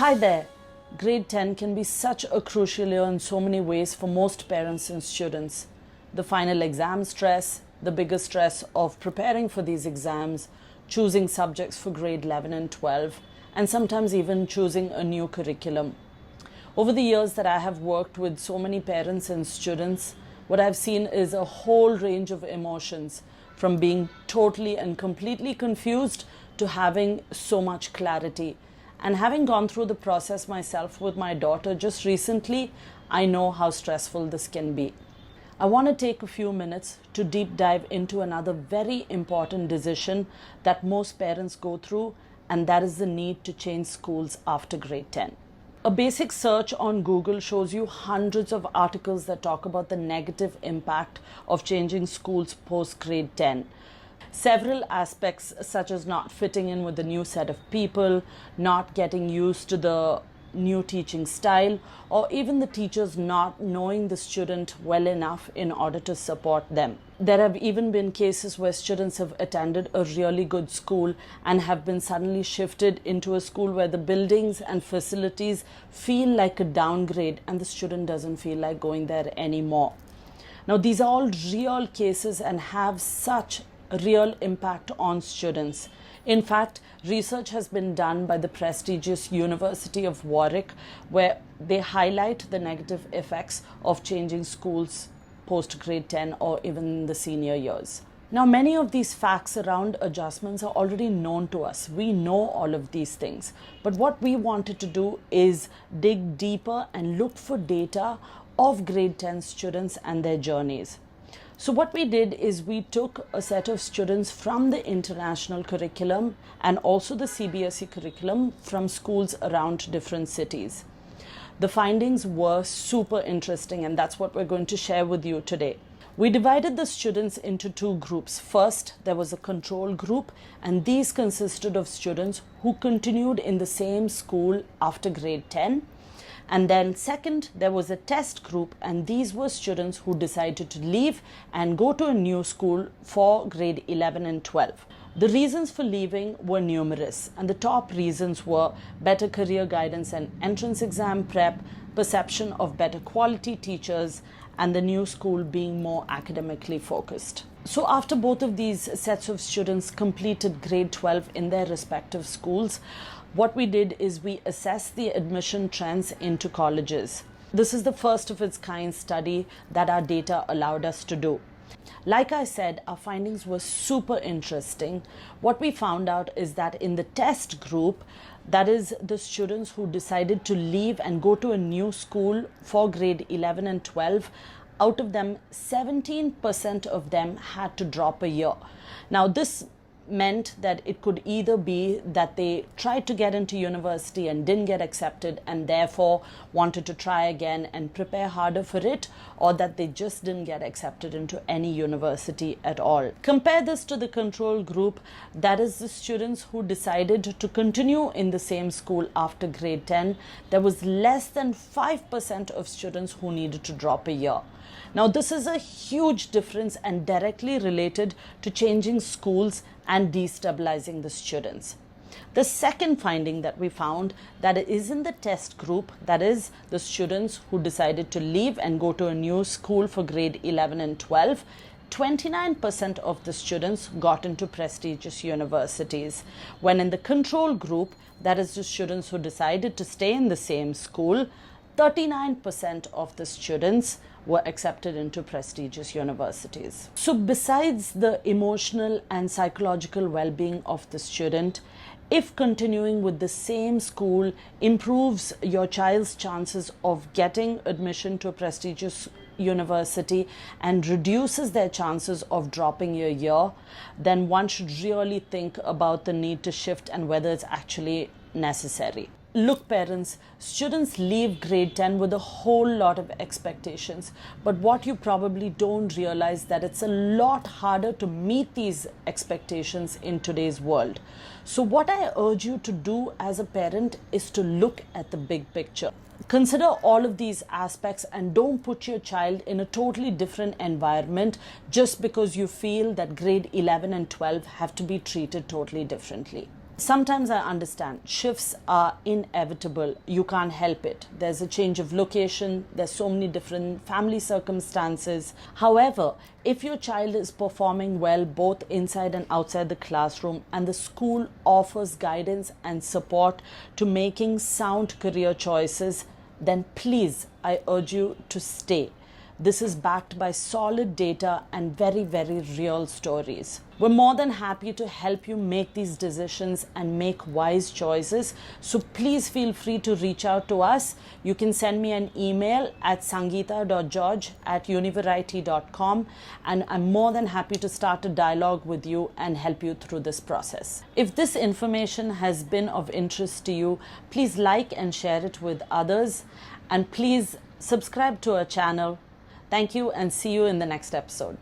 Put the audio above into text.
Hi there. Grade 10 can be such a crucial year in so many ways for most parents and students. The final exam stress, the biggest stress of preparing for these exams, choosing subjects for grade 11 and 12, and sometimes even choosing a new curriculum. Over the years that I have worked with so many parents and students, what I've seen is a whole range of emotions, from being totally and completely confused to having so much clarity. And having gone through the process myself with my daughter just recently, I know how stressful this can be. I want to take a few minutes to deep dive into another very important decision that most parents go through, and that is the need to change schools after grade 10. A basic search on Google shows you hundreds of articles that talk about the negative impact of changing schools post grade 10. Several aspects, such as not fitting in with the new set of people, not getting used to the new teaching style, or even the teachers not knowing the student well enough in order to support them. There have even been cases where students have attended a really good school and have been suddenly shifted into a school where the buildings and facilities feel like a downgrade and the student doesn't feel like going there anymore. Now, these are all real cases and have such a real impact on students. In fact, research has been done by the prestigious University of Warwick, where they highlight the negative effects of changing schools post grade 10 or even the senior years. Now, many of these facts around adjustments are already known to us. We know all of these things. But what we wanted to do is dig deeper and look for data of grade 10 students and their journeys. So what we did is we took a set of students from the international curriculum and also the CBSE curriculum from schools around different cities. The findings were super interesting, and that's what we're going to share with you today. We divided the students into two groups. First, there was a control group, and these consisted of students who continued in the same school after grade 10. And then second, there was a test group, and these were students who decided to leave and go to a new school for grade 11 and 12. The reasons for leaving were numerous, and the top reasons were better career guidance and entrance exam prep, perception of better quality teachers, and the new school being more academically focused. So after both of these sets of students completed grade 12 in their respective schools, what we did is we assessed the admission trends into colleges. This is the first of its kind study that our data allowed us to do. Like I said, our findings were super interesting. What we found out is that in the test group, that is the students who decided to leave and go to a new school for grade 11 and 12, out of them, 17% of them had to drop a year. Now, this meant that it could either be that they tried to get into university and didn't get accepted and therefore wanted to try again and prepare harder for it, or that they just didn't get accepted into any university at all. Compare this to the control group, that is the students who decided to continue in the same school after grade 10. There was less than 5% of students who needed to drop a year. Now, this is a huge difference and directly related to changing schools and destabilizing the students. The second finding that we found, that is in the test group, that is the students who decided to leave and go to a new school for grade 11 and 12, 29% of the students got into prestigious universities, when in the control group, that is the students who decided to stay in the same school, 39% of the students were accepted into prestigious universities. So besides the emotional and psychological well-being of the student, if continuing with the same school improves your child's chances of getting admission to a prestigious university and reduces their chances of dropping a year, then one should really think about the need to shift and whether it's actually necessary. Look, parents, students leave grade 10 with a whole lot of expectations, but what you probably don't realize that it's a lot harder to meet these expectations in today's world. So what I urge you to do as a parent is to look at the big picture. Consider all of these aspects and don't put your child in a totally different environment just because you feel that grade 11 and 12 have to be treated totally differently. Sometimes I understand shifts are inevitable. You can't help it. There's a change of location. There's so many different family circumstances. However, if your child is performing well both inside and outside the classroom and the school offers guidance and support to making sound career choices, then please, I urge you to stay. This is backed by solid data and very, very real stories. We're more than happy to help you make these decisions and make wise choices. So please feel free to reach out to us. You can send me an email at sangeetha.george@univariety.com, and I'm more than happy to start a dialogue with you and help you through this process. If this information has been of interest to you, please like and share it with others, and please subscribe to our channel. Thank you, and see you in the next episode.